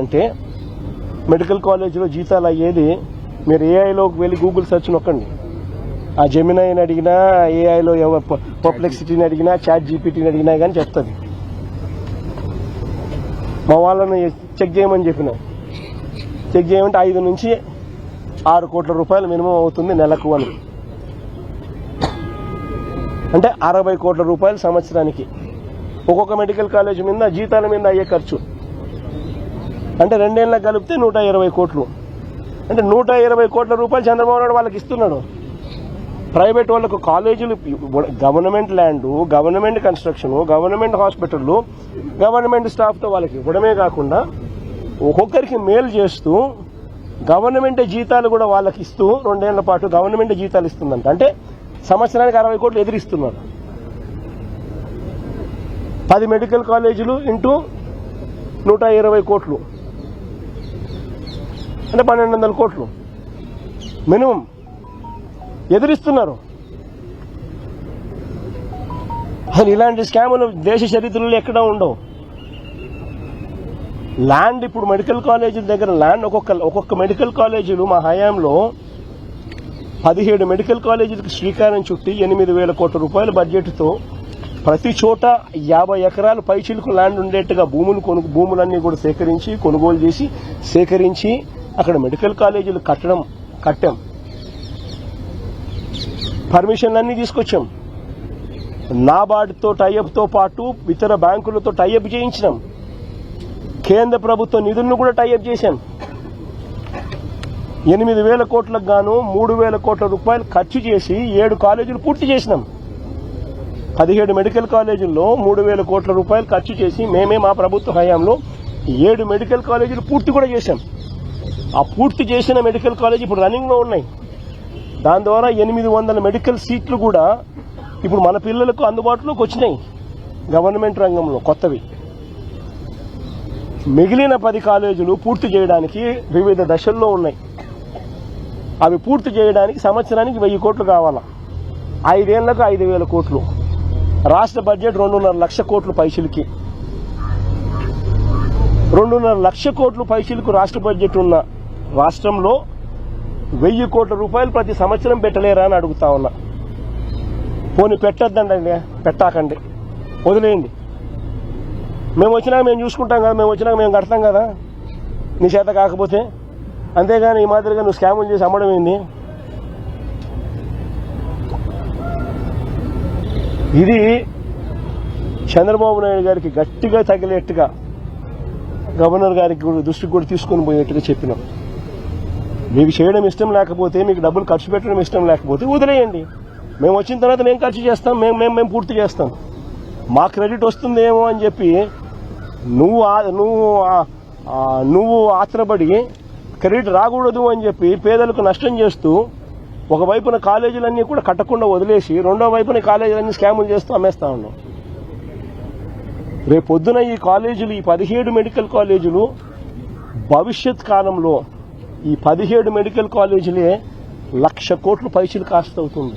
అంటే మెడికల్ కాలేజీలో జీతాలు అయ్యేది మీరు ఏఐలోకి వెళ్ళి గూగుల్ సెర్చ్ నొక్కండి. ఆ జెమినైని అడిగినా, ఏఐలో పర్ప్లెక్సిటీని అడిగినా, చాట్ జీపీటీని అడిగినా కానీ చెప్తుంది. మా వాళ్ళని చెక్ చేయమని చెప్పిన, చెక్ చేయమంటే 5 నుంచి 6 కోట్ల రూపాయలు మినిమం అవుతుంది నెలకు అని. అంటే 60 కోట్ల రూపాయలు సంవత్సరానికి ఒక్కొక్క మెడికల్ కాలేజ్ మీద జీతాల మీద అయ్యే ఖర్చు. అంటే 2 ఏళ్ళకి కలిపితే 120 కోట్లు. అంటే 120 కోట్ల రూపాయలు చంద్రబాబు నాయుడు వాళ్ళకి ఇస్తున్నాడు. ప్రైవేట్ వాళ్ళకు కాలేజీలు, government land, government construction, government హాస్పిటళ్ళు, గవర్నమెంట్ స్టాఫ్తో వాళ్ళకి ఇవ్వడమే కాకుండా ఒక్కొక్కరికి మేలు చేస్తూ గవర్నమెంట్ జీతాలు కూడా వాళ్ళకి ఇస్తూ 2 ఏళ్ల పాటు గవర్నమెంట్ జీతాలు ఇస్తుందంట. అంటే సంవత్సరానికి 60 కోట్లు ఎదురిస్తున్నారు. 10 మెడికల్ కాలేజీలు ఇంటూ 120 కోట్లు అంటే 1200 కోట్లు మినిమం ఎదురిస్తున్నారు. అసలు ఇలాంటి స్కాములు దేశ చరిత్రలో ఎక్కడా ఉండవు. ల్యాండ్ ఇప్పుడు మెడికల్ కాలేజీల దగ్గర ల్యాండ్ ఒక్కొక్క మెడికల్ కాలేజీలు మా హయాంలో 17 మెడికల్ కాలేజీలకు శ్రీకారం చుట్టి 8,000 కోట్ల రూపాయల బడ్జెట్తో ప్రతి చోట 50 ఎకరాలు పైచిలకు ల్యాండ్ ఉండేట్టుగా భూములన్నీ కూడా కొనుగోలు చేసి సేకరించి అక్కడ మెడికల్ కాలేజీలు కట్టాం. పర్మిషన్లన్నీ తీసుకొచ్చాం. నాబార్డుతో టైఅప్తో పాటు ఇతర బ్యాంకులతో టైఅప్ చేయించినాం. కేంద్ర ప్రభుత్వ నిధులను కూడా టైఅప్ చేశాం. 8,000 కోట్లకు గాను 3,000 కోట్ల రూపాయలు ఖర్చు చేసి 7 కాలేజీలు పూర్తి చేసినాం. 17 మెడికల్ కాలేజీల్లో 3,000 కోట్ల రూపాయలు ఖర్చు చేసి మేమే మా ప్రభుత్వ హయాంలో 7 మెడికల్ కాలేజీలు పూర్తి కూడా చేశాం. ఆ పూర్తి చేసిన మెడికల్ కాలేజీ ఇప్పుడు రన్నింగ్లో ఉన్నాయి. దాని ద్వారా 800 మెడికల్ సీట్లు కూడా ఇప్పుడు మన పిల్లలకు అందుబాటులోకి వచ్చినాయి గవర్నమెంట్ రంగంలో కొత్తవి. మిగిలిన 10 కాలేజీలు పూర్తి చేయడానికి వివిధ దశల్లో ఉన్నాయి. అవి పూర్తి చేయడానికి సంవత్సరానికి 1000 కోట్లు కావాలా. 5 ఏళ్లకు 5,000 కోట్లు. రాష్ట్ర బడ్జెట్ 2.5 లక్ష కోట్లు పైసలకి. 2.5 లక్ష కోట్లు పైసలకు రాష్ట్ర బడ్జెట్ ఉన్న రాష్ట్రంలో 1000 కోట్ల రూపాయలు ప్రతి సంవత్సరం పెట్టలేరా అని అడుగుతా ఉన్నా. పోనీ పెట్టద్దండి, పెట్టాకండి, వదిలేయండి. మేము వచ్చినాక మేము చూసుకుంటాం కదా, మేము వచ్చినాక మేము కడతాం కదా నీ చేత కాకపోతే. అంతేగాని ఈ మాదిరిగా నువ్వు స్కాములు చేసి అమ్మడం ఏంది? ఇది చంద్రబాబు నాయుడు గారికి గట్టిగా తగిలేట్టుగా గవర్నర్ గారికి దృష్టికి కూడా తీసుకొని పోయేట్టుగా చెప్పినాం. మీకు చేయడం ఇష్టం లేకపోతే, మీకు డబ్బులు ఖర్చు పెట్టడం ఇష్టం లేకపోతే వదిలేయండి. మేము వచ్చిన తర్వాత మేము ఖర్చు చేస్తాం, మేము పూర్తి చేస్తాం. మా క్రెడిట్ వస్తుందేమో అని చెప్పి నువ్వు ఆత్రపడి క్రెడిట్ రాకూడదు అని చెప్పి పేదలకు నష్టం చేస్తూ ఒకవైపున కాలేజీలన్నీ కూడా కట్టకుండా వదిలేసి రెండో వైపున కాలేజీలన్నీ స్కాములు చేస్తూ అమ్మేస్తా ఉన్నాం. రేపొద్దున ఈ కాలేజీలు, ఈ 17 మెడికల్ కాలేజీలు భవిష్యత్ కాలంలో ఈ 17 మెడికల్ కాలేజీలే 1,00,000 కోట్లు పైసలు కాస్ట్ అవుతుంది.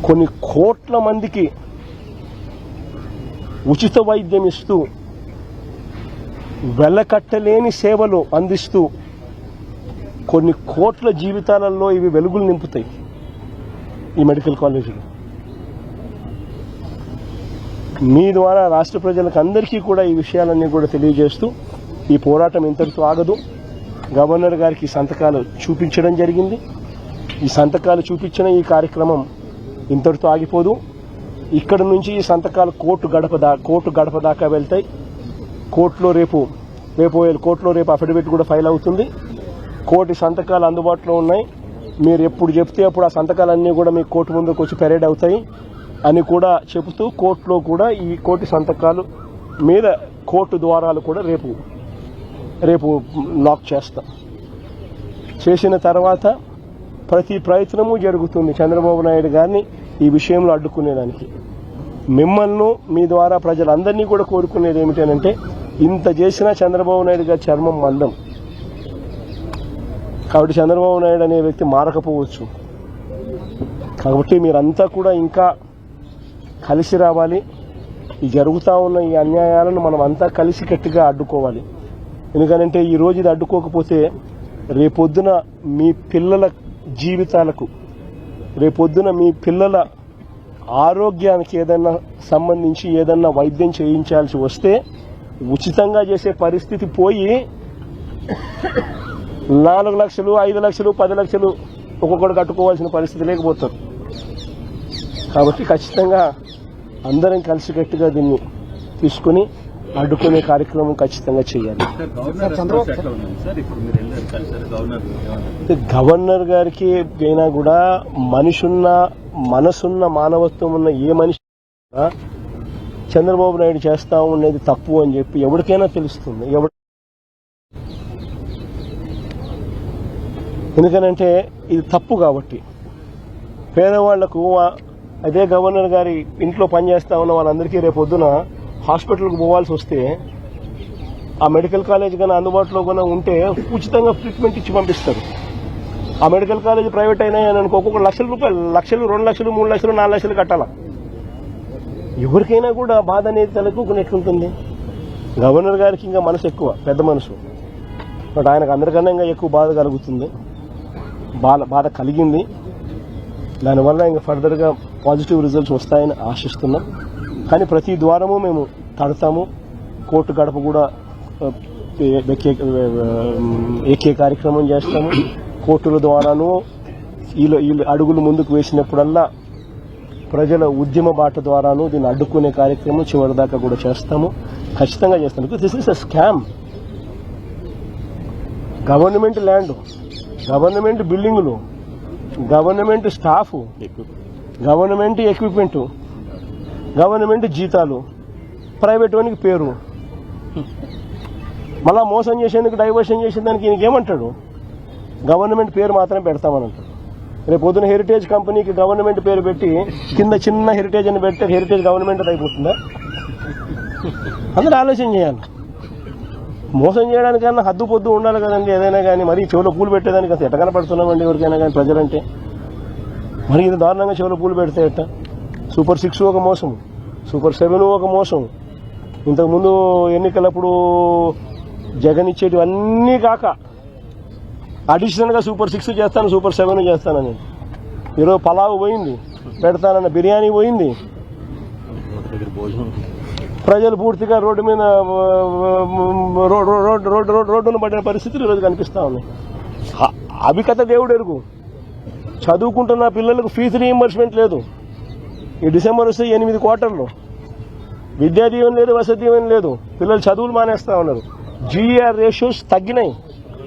కొన్ని కోట్ల మందికి ఉచిత వైద్యం ఇస్తూ వెలకట్టలేని సేవలు అందిస్తూ కొన్ని కోట్ల జీవితాలలో ఇవి వెలుగులు నింపుతాయి ఈ మెడికల్ కాలేజీలు. మీ ద్వారా రాష్ట్ర ప్రజలకు అందరికీ కూడా ఈ విషయాలన్నీ కూడా తెలియజేస్తూ ఈ పోరాటం ఇంతటితో ఆగదు. గవర్నర్ గారికి సంతకాలు చూపించడం జరిగింది. ఈ సంతకాలు చూపించిన ఈ కార్యక్రమం ఇంతటితో ఆగిపోదు. ఇక్కడ నుంచి ఈ సంతకాలు కోర్టు గడప దాకా వెళ్తాయి. కోర్టులో రేపు అఫిడవిట్ కూడా ఫైల్ అవుతుంది. కోటి సంతకాలు అందుబాటులో ఉన్నాయి. మీరు ఎప్పుడు చెప్తే అప్పుడు ఆ సంతకాలన్నీ కూడా మీ కోర్టు ముందుకు వచ్చి పెరేడ్ అవుతాయి అని కూడా చెబుతూ కోర్టులో కూడా ఈ కోటి సంతకాలు మీద కోర్టు ద్వారాలు కూడా రేపు లాక్ చేస్తాం. చేసిన తర్వాత ప్రతి ప్రయత్నము జరుగుతుంది చంద్రబాబు నాయుడు గారిని ఈ విషయంలో అడ్డుకునేదానికి. మిమ్మల్ని మీ ద్వారా ప్రజలందరినీ కూడా కోరుకునేది ఏమిటంటే, ఇంత చేసినా చంద్రబాబు నాయుడు గారి చర్మం మందం కాబట్టి చంద్రబాబు నాయుడు అనే వ్యక్తి మారకపోవచ్చు. కాబట్టి మీరంతా కూడా ఇంకా కలిసి రావాలి. ఈ జరుగుతూ ఉన్న ఈ అన్యాయాలను మనం అంతా కలిసికట్టుగా అడ్డుకోవాలి. ఎందుకంటే ఈరోజు ఇది అడ్డుకోకపోతే రేపొద్దున మీ పిల్లల జీవితాలకు, రేపొద్దున మీ పిల్లల ఆరోగ్యానికి ఏదన్నా సంబంధించి ఏదన్నా వైద్యం చేయించాల్సి వస్తే ఉచితంగా చేసే పరిస్థితి పోయి 4 లక్షలు 5 లక్షలు 10 లక్షలు ఒక్కొక్కడు కట్టుకోవాల్సిన పరిస్థితి లేకపోతారు. కాబట్టి ఖచ్చితంగా అందరం కలిసికట్టుగా దీన్ని తీసుకుని అడ్డుకునే కార్యక్రమం ఖచ్చితంగా చేయాలి. గవర్నర్ గారికి అయినా కూడా మనిషున్న మనసున్న మానవత్వం ఉన్న ఏ మనిషి చంద్రబాబు నాయుడు చేస్తా ఉండేది తప్పు అని చెప్పి ఎవరికైనా తెలుస్తుంది. ఎందుకనంటే ఇది తప్పు కాబట్టి పేదవాళ్లకు అదే గవర్నర్ గారి ఇంట్లో పనిచేస్తా ఉన్న వాళ్ళందరికీ రేపొద్దున హాస్పిటల్కి పోవాల్సి వస్తే ఆ మెడికల్ కాలేజ్ కానీ అందుబాటులో కానీ ఉంటే ఉచితంగా ట్రీట్మెంట్ ఇచ్చి పంపిస్తారు. ఆ మెడికల్ కాలేజ్ ప్రైవేట్ అయినా అనుకో ఒక్కొక్క లక్షల రూపాయలు, 1 లక్షలు 2 లక్షలు 3 లక్షలు 4 లక్షలు కట్టాల. ఎవరికైనా కూడా బాధ అనేది తలెక్కునేట్లుంటుంది. గవర్నర్ గారికి ఇంకా మనసు ఎక్కువ, పెద్ద మనసు. బట్ ఆయనకు అందరికన్నా ఇంకా ఎక్కువ బాధ కలుగుతుంది, బాధ కలిగింది. దానివల్ల ఇంకా ఫర్దర్గా పాజిటివ్ రిజల్ట్స్ వస్తాయని ఆశిస్తున్నాం. కానీ ప్రతి ద్వారము మేము తడతాము. కోర్టు గడప కూడా ఎక్కే కార్యక్రమం చేస్తాము. కోర్టుల ద్వారాను వీళ్ళు అడుగులు ముందుకు వేసినప్పుడల్లా ప్రజల ఉద్యమ బాట ద్వారాను దీన్ని అడ్డుకునే కార్యక్రమం చివరిదాకా కూడా చేస్తాము, ఖచ్చితంగా చేస్తాము. This is a scam. Government land, government బిల్డింగులు, government staff, government equipment, government జీతాలు, ప్రైవేట్ వానికి పేరు, మళ్ళా మోసం చేసేందుకు డైవర్షన్ చేసేదానికి ఈయనకేమంటాడు? గవర్నమెంట్ పేరు మాత్రమే పెడతామని అంటాడు. రేపు పొద్దున హెరిటేజ్ కంపెనీకి గవర్నమెంట్ పేరు పెట్టి కింద చిన్న హెరిటేజ్ అని పెడితే హెరిటేజ్ గవర్నమెంట్ అయిపోతుందా? అందరూ ఆలోచన చేయాలి. మోసం చేయడానికన్నా హద్దు పొద్దు ఉండాలి కదండి. ఏదైనా కానీ మరీ చెవులో పూలు పెట్టేదానికి అసలు ఎట్ట కనపడుతున్నామండి ఎవరికైనా కానీ ప్రజలంటే. మరి ఇది దారుణంగా చెవులో పూలు పెడితే ఎట్ట? సూపర్ 6 ఒక మోసం, సూపర్ 7 ఒక మోసం. ఇంతకుముందు ఎన్నికలప్పుడు జగన్ ఇచ్చేటివన్నీ కాక అడిషనల్గా సూపర్ 6 చేస్తాను, సూపర్ 7 చేస్తానని. ఈరోజు పలావు పోయింది, పెడతానన్న బిర్యానీ పోయింది. ప్రజలు పూర్తిగా రోడ్డు మీద రోడ్డును పడిన పరిస్థితులు ఈరోజు కనిపిస్తా ఉన్నాయి. అభికథ దేవుడు ఎరుగు. చదువుకుంటున్న పిల్లలకు ఫీజు రీయింబర్స్మెంట్ లేదు. ఈ డిసెంబర్ వస్తే 8 క్వార్టర్లు విద్యా దీవెన లేదు, వసతి దీవెన లేదు. పిల్లలు చదువులు మానేస్తా ఉన్నారు. జీఈఆర్ రేషియోస్ తగ్గినాయి.